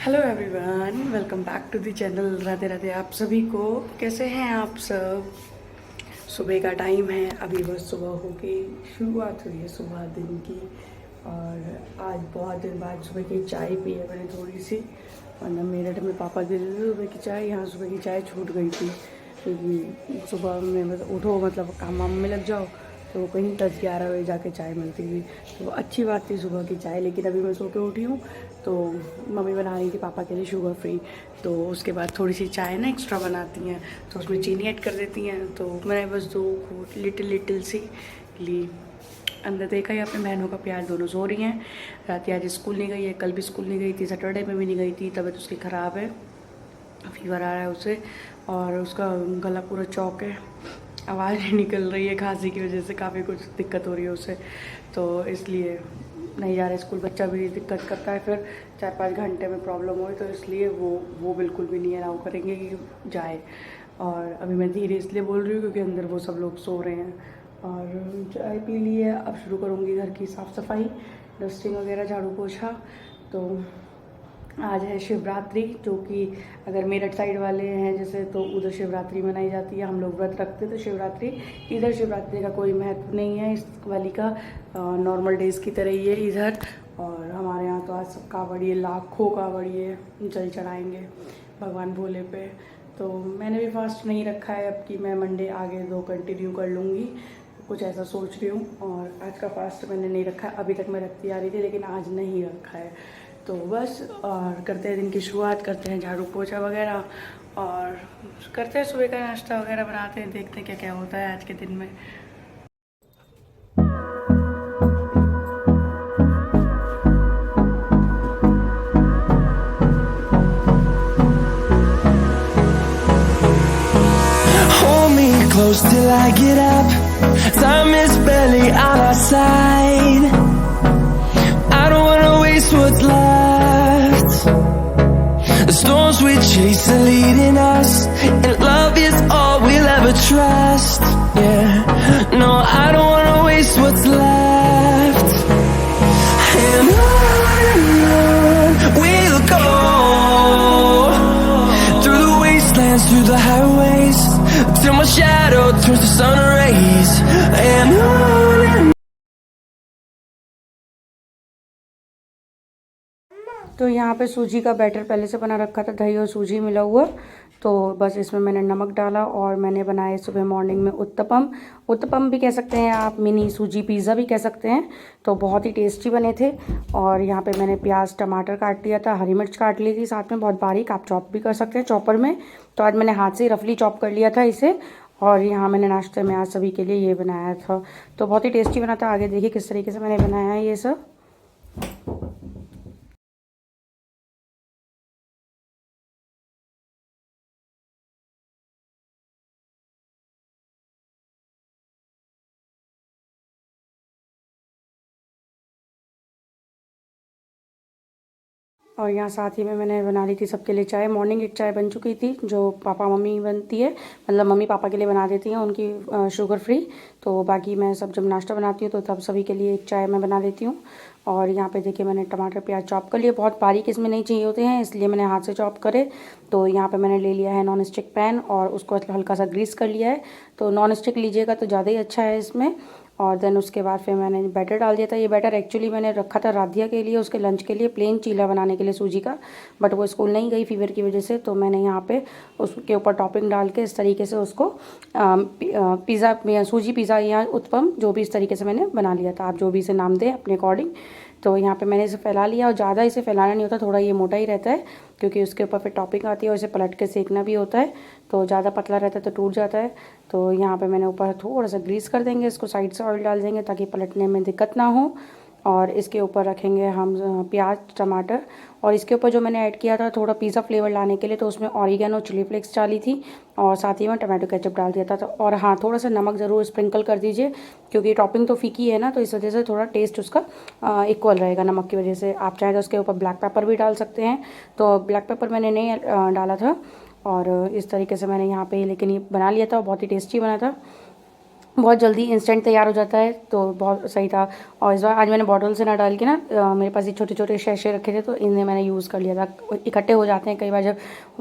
Hello everyone, welcome back to the channel. Radhe Radhe आप सभी को। कैसे हैं आप सब? सुबह का टाइम है, अभी बस सुबह हो गई, शुरुआत हुई है सुबह दिन की। और आज बहुत दिन बाद सुबह की चाय पी है मैंने थोड़ी सी, वरना मेरठ में पापा दे देते सुबह की चाय, यहाँ सुबह की चाय छूट गई थी। क्योंकि सुबह में मतलब उठो, मतलब काम वाम में लग जाओ, तो कहीं 10-11 बजे जाके चाय मिलती थी। तो अच्छी बात थी सुबह की चाय। लेकिन अभी मैं सो के उठी हूँ, तो मम्मी बना रही थी पापा के लिए शुगर फ्री। तो उसके बाद थोड़ी सी चाय ना एक्स्ट्रा बनाती हैं, तो उसमें चीनी ऐड कर देती हैं। तो मैंने बस 2 घूंट लिटिल सी ली। अंदर देखा ही अपने बहनों का प्यार, दोनों सो रही हैं। रात आज स्कूल नहीं गई है, कल भी स्कूल नहीं गई थी, सैटरडे में भी नहीं गई थी, तबीयत उसकी ख़राब है, फीवर आ रहा है उसे, और उसका गला पूरा चौक है, आवाज़ नहीं निकल रही है, खांसी की वजह से काफ़ी कुछ दिक्कत हो रही है उसे। तो इसलिए नहीं जा रहा स्कूल। बच्चा भी दिक्कत करता है, फिर 4-5 घंटे में प्रॉब्लम हो, तो इसलिए वो बिल्कुल भी नहीं अलाउ करेंगे कि जाए। और अभी मैं धीरे इसलिए बोल रही हूँ क्योंकि अंदर वो सब लोग सो रहे हैं। और चाय पी ली है, अब शुरू करूँगी घर की साफ़ सफाई, डस्टिंग वगैरह, झाड़ू पोछा। तो आज है शिवरात्रि, जो कि अगर मेरठ साइड वाले हैं जैसे, तो उधर शिवरात्रि मनाई जाती है, हम लोग व्रत रखते हैं तो शिवरात्रि। इधर शिवरात्रि का कोई महत्व नहीं है इस वाली का, नॉर्मल डेज़ की तरह ही है इधर। और हमारे यहाँ तो आज सब कावड़िए, लाखों कावड़िए जल चढ़ाएंगे भगवान भोले पे। तो मैंने भी फास्ट नहीं रखा है, अब कि मैं मंडे आगे 2 कंटिन्यू कर लूँगी, कुछ ऐसा सोच रही हूँ। और आज का फास्ट मैंने नहीं रखा है, अभी तक मैं रखती आ रही थी, लेकिन आज नहीं रखा है। तो बस, और करते हैं दिन की शुरुआत, करते हैं झाड़ू पोछा वगैरह, और करते हैं सुबह का नाश्ता वगैरह बनाते हैं, देखते हैं क्या क्या होता है आज के दिन में। Hold me close till I get up. Time is barely on our side. I don't wanna waste what's left. The storms we chase are leading us, and love is all we'll ever trust. Yeah, no, I don't wanna waste what's left. And on we'll go, through the wastelands, through the highways, till my shadow turns to sun rays. And on. तो यहाँ पे सूजी का batter पहले से बना रखा था, दही और सूजी मिला हुआ। तो बस इसमें मैंने नमक डाला, और मैंने बनाए सुबह मॉर्निंग में उत्तपम भी कह सकते हैं आप, मिनी सूजी पिज़्ज़ा भी कह सकते हैं। तो बहुत ही टेस्टी बने थे। और यहाँ पे मैंने प्याज टमाटर काट लिया था, हरी मिर्च काट ली थी साथ में बहुत बारीक, आप चॉप भी कर सकते हैं चॉपर में। तो आज मैंने हाथ से रफली चॉप कर लिया था इसे। और यहाँ मैंने नाश्ते में आज सभी के लिए ये बनाया था, तो बहुत ही टेस्टी बना था। आगे देखिए किस तरीके से मैंने बनाया है ये सब। और यहाँ साथ ही में मैंने बना ली थी सबके लिए चाय। मॉर्निंग एक चाय बन चुकी थी, जो पापा मम्मी बनती है, मतलब मम्मी पापा के लिए बना देती हैं, उनकी शुगर फ्री। तो बाकी मैं सब जब नाश्ता बनाती हूँ तो तब सभी के लिए एक चाय मैं बना देती हूँ। और यहाँ पे देखिए मैंने टमाटर प्याज चॉप कर लिए, बहुत बारीक इसमें नहीं चाहिए होते हैं, इसलिए मैंने हाथ से चॉप करे। तो यहाँ पे मैंने ले लिया है नॉन स्टिक पैन, और उसको हल्का सा ग्रीस कर लिया है। तो नॉन स्टिक लीजिएगा तो ज़्यादा ही अच्छा है इसमें। और देन उसके बाद फिर मैंने बैटर डाल दिया था। ये बैटर एक्चुअली मैंने रखा था राधिया के लिए, उसके लंच के लिए, प्लेन चीला बनाने के लिए सूजी का। बट वो स्कूल नहीं गई फीवर की वजह से, तो मैंने यहाँ पे उसके ऊपर टॉपिंग डाल के इस तरीके से उसको पिज़्ज़ा, सूजी पिज़्ज़ा या उत्पम, जो भी इस तरीके से मैंने बना लिया था। आप जो भी इसे नाम दें अपने अकॉर्डिंग। तो यहाँ पे मैंने इसे फैला लिया, और ज़्यादा इसे फैलाना नहीं होता, थोड़ा ये मोटा ही रहता है, क्योंकि उसके ऊपर फिर टॉपिंग आती है और इसे पलट के सेकना भी होता है। तो ज़्यादा पतला रहता है तो टूट जाता है। तो यहाँ पे मैंने ऊपर थोड़ा सा ग्रीस कर देंगे, इसको साइड से ऑयल डाल देंगे ताकि पलटने में दिक्कत ना हो। और इसके ऊपर रखेंगे हम प्याज टमाटर, और इसके ऊपर जो मैंने ऐड किया था थोड़ा पिज़्ज़ा फ्लेवर लाने के लिए, तो उसमें ऑरिगेनो चिली फ्लेक्स डाली थी, और साथ ही में टमाटो केचप डाल दिया था। तो और हाँ, थोड़ा सा नमक ज़रूर स्प्रिंकल कर दीजिए, क्योंकि टॉपिंग तो फीकी है ना, तो इस वजह से थोड़ा टेस्ट उसका इक्वल रहेगा नमक की वजह से। आप चाहें तो उसके ऊपर ब्लैक पेपर भी डाल सकते हैं, तो ब्लैक पेपर मैंने नहीं डाला था। और इस तरीके से मैंने यहाँ पे लेकिन ये बना लिया था, बहुत ही टेस्टी बना था। बहुत जल्दी इंस्टेंट तैयार हो जाता है, तो बहुत सही था। और इस बार आज मैंने बॉटल से ना डाल के ना मेरे पास ये छोटे छोटे शैशे रखे थे, तो इन्हें मैंने यूज़ कर लिया था। इकट्ठे हो जाते हैं कई बार जब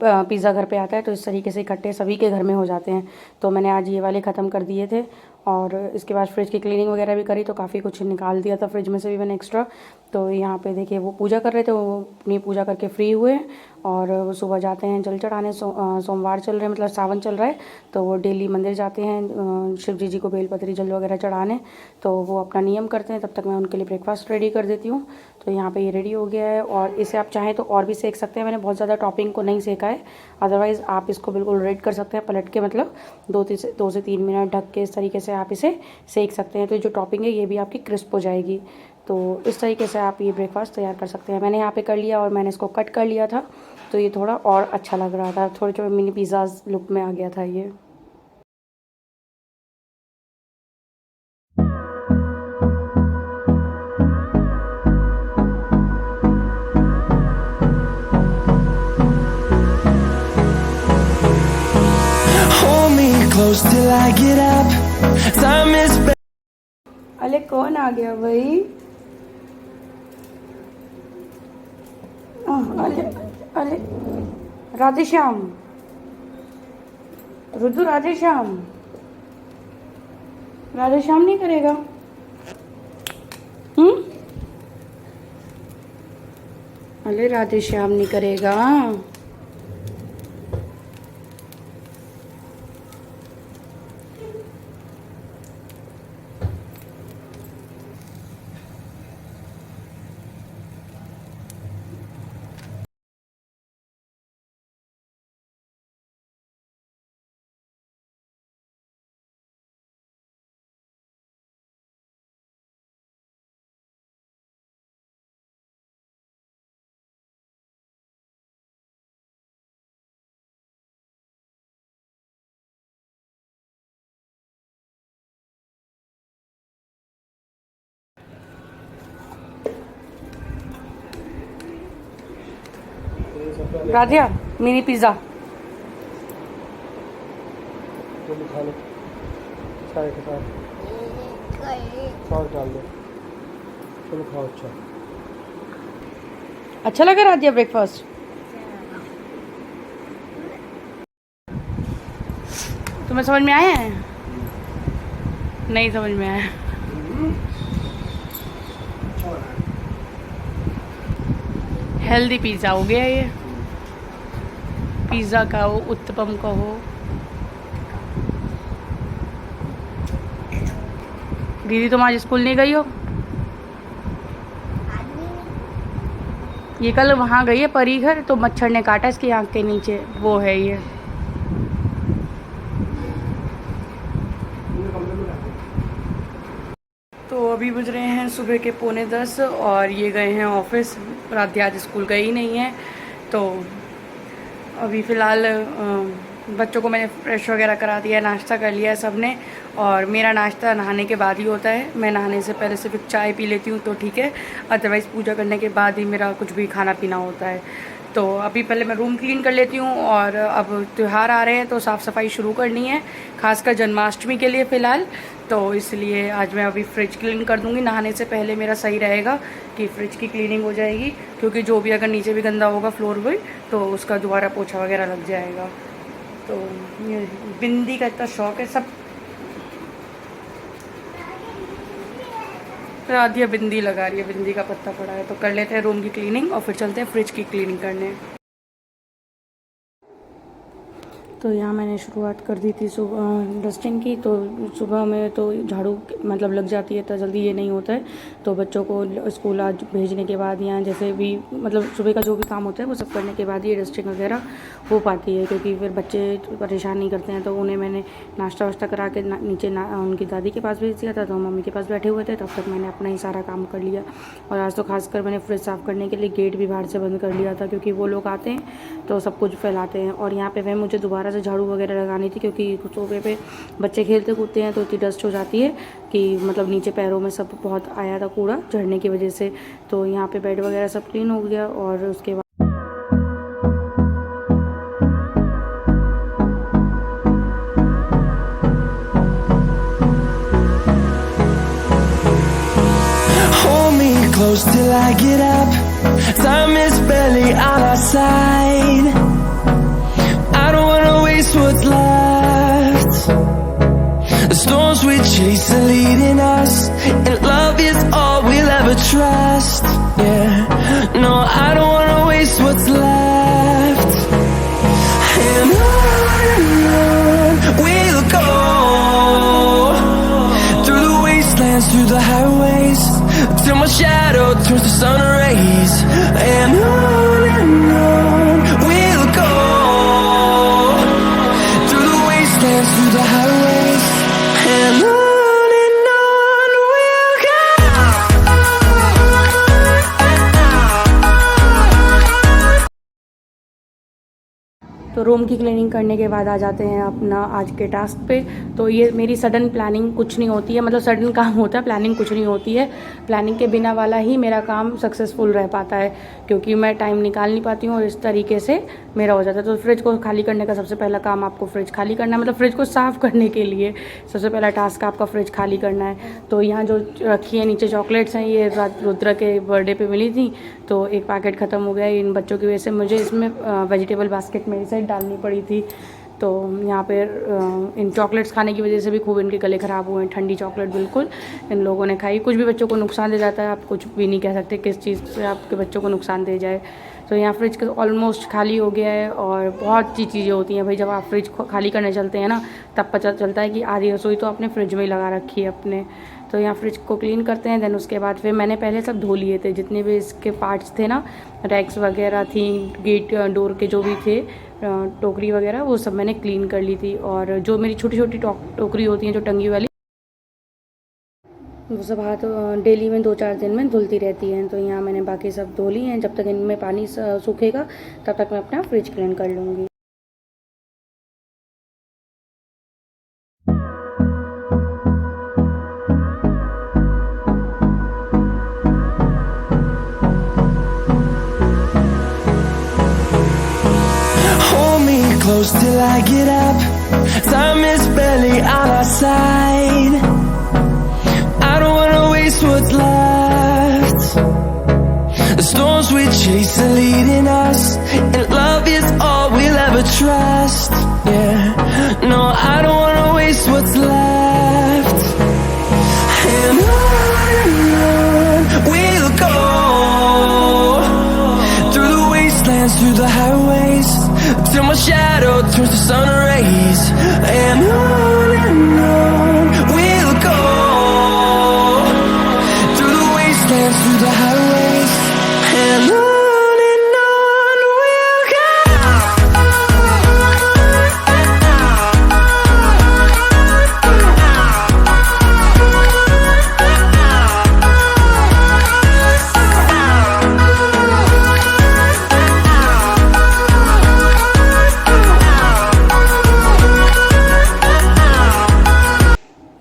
पिज़्ज़ा घर पे आता है, तो इस तरीके से इकट्ठे सभी के घर में हो जाते हैं। तो मैंने आज ये वाले ख़त्म कर दिए थे, और इसके बाद फ्रिज की क्लीनिंग वगैरह भी करी, तो काफ़ी कुछ निकाल दिया था फ्रिज में से भी मैंने एक्स्ट्रा। तो यहाँ पे देखिए वो पूजा कर रहे थे, वो अपनी पूजा करके फ्री हुए, और वो सुबह जाते हैं जल चढ़ाने। सोमवार चल रहे हैं, मतलब सावन चल रहा है, तो वो डेली मंदिर जाते हैं शिव जी को बेलपत्री जल वगैरह चढ़ाने। तो वो अपना नियम करते हैं, तब तक मैं उनके लिए ब्रेकफास्ट रेडी कर देती हूँ। तो यहाँ पे ये रेडी हो गया है, और इसे आप चाहें तो और भी सेक सकते हैं। मैंने बहुत ज़्यादा टॉपिंग को नहीं सेका है, अदरवाइज़ आप इसको बिल्कुल रेड कर सकते हैं पलट के, मतलब 2 से 3 मिनट ढक के इस तरीके से आप इसे सेक सकते हैं। तो जो टॉपिंग है ये भी आपकी क्रिस्प हो जाएगी। तो इस तरीके से आप ये ब्रेकफास्ट तैयार कर सकते हैं। मैंने यहाँ पे कर लिया, और मैंने इसको कट कर लिया था, तो ये थोड़ा और अच्छा लग रहा था, थोड़े थोड़े मिनी पिज़्ज़ाज लुक में आ गया था ये। Hold me close till I get up. Time is अरे कौन आ गया भाई? अरे अरे राधे श्याम, रुद्र राधे श्याम, राधे श्याम नहीं करेगा? अरे राधे श्याम नहीं करेगा? राधिया मिनी पिज़्ज़ा खा लो, चाय के साथ सॉस डाल दो। चलो खाओ। अच्छा लगा राधिया ब्रेकफास्ट? तुम्हें समझ में आया है? नहीं समझ में आया। हेल्दी पिज़्ज़ा हो गया ये। पिज़्ज़ा कहो, उत्तपम कहो। दीदी तुम आज स्कूल नहीं गई हो? ये कल वहाँ गई है परी घर, तो मच्छर ने काटा इसकी आँख के नीचे, वो है ये। तो अभी बज रहे हैं सुबह के 9:45, और ये गए हैं ऑफिस। रात आज स्कूल गई नहीं है, तो अभी फ़िलहाल बच्चों को मैंने फ्रेश वगैरह करा दिया है, नाश्ता कर लिया है सब ने। और मेरा नाश्ता नहाने के बाद ही होता है। मैं नहाने से पहले सिर्फ एक चाय पी लेती हूँ तो ठीक है, अदरवाइज़ पूजा करने के बाद ही मेरा कुछ भी खाना पीना होता है। तो अभी पहले मैं रूम क्लीन कर लेती हूँ, और अब त्यौहार आ रहे हैं तो साफ़ सफाई शुरू करनी है, खासकर जन्माष्टमी के लिए फ़िलहाल। तो इसलिए आज मैं अभी फ्रिज क्लीन कर दूँगी। नहाने से पहले मेरा सही रहेगा कि फ्रिज की क्लीनिंग हो जाएगी, क्योंकि जो भी अगर नीचे भी गंदा होगा फ्लोर पर, तो उसका दोबारा पोछा वगैरह लग जाएगा। तो ये बिंदी का इतना शौक है सब। राधिया बिंदी लगा रही है, बिंदी का पत्ता पड़ा है। तो कर लेते हैं रूम की क्लीनिंग, और फिर चलते हैं फ्रिज की क्लीनिंग करने। तो यहाँ मैंने शुरुआत कर दी थी सुबह डस्टिंग की। तो सुबह में तो झाड़ू मतलब लग जाती है, तो जल्दी ये नहीं होता है। तो बच्चों को स्कूल आज भेजने के बाद, या जैसे भी मतलब सुबह का जो भी काम होता है वो सब करने के बाद ये डस्टिंग वगैरह हो पाती है, क्योंकि फिर बच्चे परेशान नहीं करते हैं। तो उन्हें मैंने नाश्ता वाश्ता करा के नीचे उनकी दादी के पास भेज दिया था, तो मम्मी के पास बैठे हुए थे, तब तक मैंने अपना ही सारा काम कर लिया। और आज तो खासकर मैंने फ्रिज साफ़ करने के लिए गेट भी बाहर से बंद कर लिया था, क्योंकि वो लोग आते हैं तो सब कुछ फैलाते हैं। और यहाँ पे वह मुझे दोबारा से झाड़ू वगैरह लगानी थी, क्योंकि सोफे पे बच्चे खेलते कूदते हैं तो इतनी डस्ट हो जाती है कि मतलब नीचे पैरों में सब बहुत आया था कूड़ा झड़ने की वजह से। तो यहाँ पे बेड वगैरह सब क्लीन हो गया, और उसके बाद close till I get up. Time is barely on our side. I don't wanna waste what's left. The storms we chase are leading us, and love is all we'll ever trust. Yeah, no, I don't wanna waste what's left. And on we'll go, through the wastelands, through the highways, till my shadow turns to sun rays. And on we'll go, through the wastelands, through the highways, and on we'll go. तो room की cleaning करने के बाद आ जाते हैं अपना आज के टास्क पे। तो ये मेरी सडन प्लानिंग कुछ नहीं होती है, मतलब सडन काम होता है, प्लानिंग कुछ नहीं होती है। प्लानिंग के बिना वाला ही मेरा काम सक्सेसफुल रह पाता है, क्योंकि मैं टाइम निकाल नहीं पाती हूँ और इस तरीके से मेरा हो जाता है। तो फ्रिज को खाली करने का सबसे पहला काम आपको फ्रिज खाली करना है, मतलब फ्रिज को साफ़ करने के लिए सबसे पहला टास्क आपका फ्रिज खाली करना है। तो यहाँ जो रखी है नीचे चॉकलेट्स हैं, ये रुद्र के बर्थडे पे मिली थी, तो एक पैकेट ख़त्म हो गया इन बच्चों की वजह से। मुझे इसमें वेजिटेबल बास्केट मेरी साइड डालनी पड़ी थी, तो यहाँ पर इन चॉकलेट्स खाने की वजह से भी खूब इनके गले ख़राब हुए हैं। ठंडी चॉकलेट बिल्कुल इन लोगों ने खाई। कुछ भी बच्चों को नुकसान दे जाता है, आप कुछ भी नहीं कह सकते किस चीज़ से आपके बच्चों को नुकसान दे जाए। तो यहाँ फ्रिज ऑलमोस्ट खाली हो गया है। और बहुत सी चीज़ें होती हैं भाई, जब आप फ्रिज खाली करने चलते हैं ना, तब पता चलता है कि आधी रसोई तो आपने फ्रिज में ही लगा रखी है अपने। तो यहाँ फ्रिज को क्लीन करते हैं। देन उसके बाद फिर मैंने पहले सब धो लिए थे, जितने भी इसके पार्ट्स थे ना, रैक्स वगैरह थी, गेट डोर के जो भी थे, टोकरी वगैरह, वो सब मैंने क्लीन कर ली थी। और जो मेरी छोटी छोटी टोकरी होती हैं जो टंगी वाली, वो सब हाथ डेली में 2-4 दिन में धुलती रहती हैं। तो यहाँ मैंने बाकी सब धो ली हैं। जब तक इनमें पानी सूखेगा तब तक मैं अपना फ्रिज क्लीन कर लूँगी। Close till I get up. Time is barely on our side. I don't wanna waste what's left. The storms we chase are leading us, and love is all we'll ever trust. Yeah, no, I don't wanna waste what's left. And on we'll go, through the wastelands, through the highways, till my shadow turns to sun rays. And on we'll go, through the wastelands, through the highways, and on we'll go.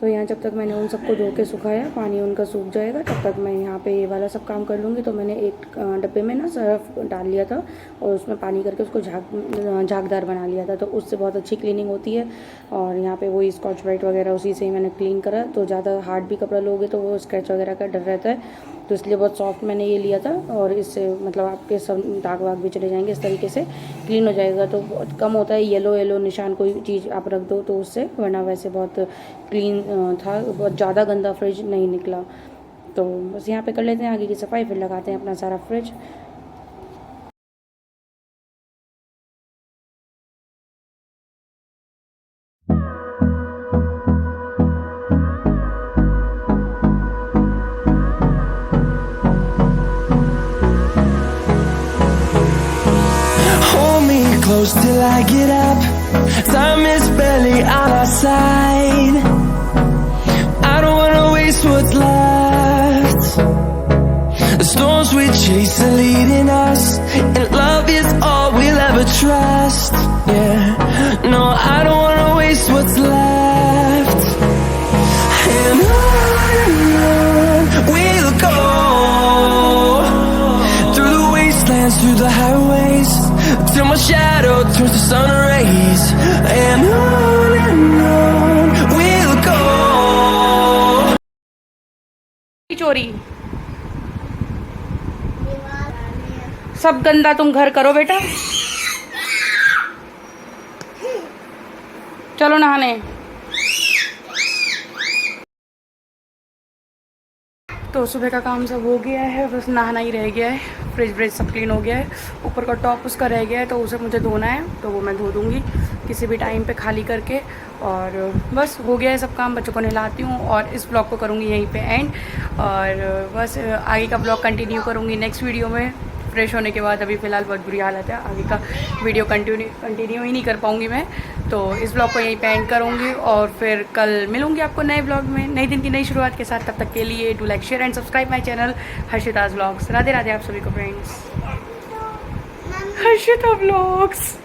तो यहाँ जब तक मैंने उन सबको धो के सुखाया, पानी उनका सूख जाएगा, तब तक मैं यहाँ पे ये वाला सब काम कर लूँगी। तो मैंने एक डब्बे में ना सर्फ डाल लिया था और उसमें पानी करके उसको झागदार बना लिया था, तो उससे बहुत अच्छी क्लीनिंग होती है। और यहाँ पे वही स्कॉच ब्राइट वगैरह उसी से ही मैंने क्लीन करा। तो ज़्यादा हार्ड भी कपड़ा लोगे तो वो स्क्रैच वगैरह का डर रहता है, तो इसलिए बहुत सॉफ्ट मैंने ये लिया था। और इससे मतलब आपके सब दाग वाग भी चले जाएंगे, इस तरीके से क्लीन हो जाएगा। तो बहुत कम होता है येलो निशान, कोई चीज़ आप रख दो तो उससे, वरना वैसे बहुत क्लीन था, बहुत ज़्यादा गंदा फ्रिज नहीं निकला। तो बस यहाँ पे कर लेते हैं आगे की सफाई, फिर लगाते हैं अपना सारा fridge. Close till I get up. Time is barely on our side. I don't wanna waste what's left. The storms we chase are leading us, and love is all we'll ever trust. Yeah, no, I don't wanna waste what's left. And on we'll go, through the wastelands, through the highways, till my shadow turns to sun rays. And on we'll go. चोरी सब गंदा तुम घर करो बेटा। चलो नहाने। तो सुबह का काम सब हो गया है, बस नहाना ही रह गया है। फ्रिज व्रिज सब क्लीन हो गया है। ऊपर का टॉप उसका रह गया है तो उसे मुझे धोना है, तो वो मैं धो दूँगी किसी भी टाइम पे खाली करके। और बस हो गया है सब काम। बच्चों को नहलाती हूँ और इस ब्लॉग को करूँगी यहीं पे एंड। और बस आगे का ब्लॉग कंटिन्यू करूँगी नेक्स्ट वीडियो में। फ्रेश होने के बाद अभी फ़िलहाल बहुत बुरी हालत है, आगे का वीडियो कंटिन्यू ही नहीं कर पाऊँगी मैं। तो इस ब्लॉग को यहीं पे एंड करूँगी और फिर कल मिलूँगी आपको नए ब्लॉग में, नए दिन की नई शुरुआत के साथ। तब तक के लिए do like share and subscribe my channel Harshita's vlogs. Radhe Radhe आप सभी को फ्रेंड्स। हर्षिता व्लॉग्स।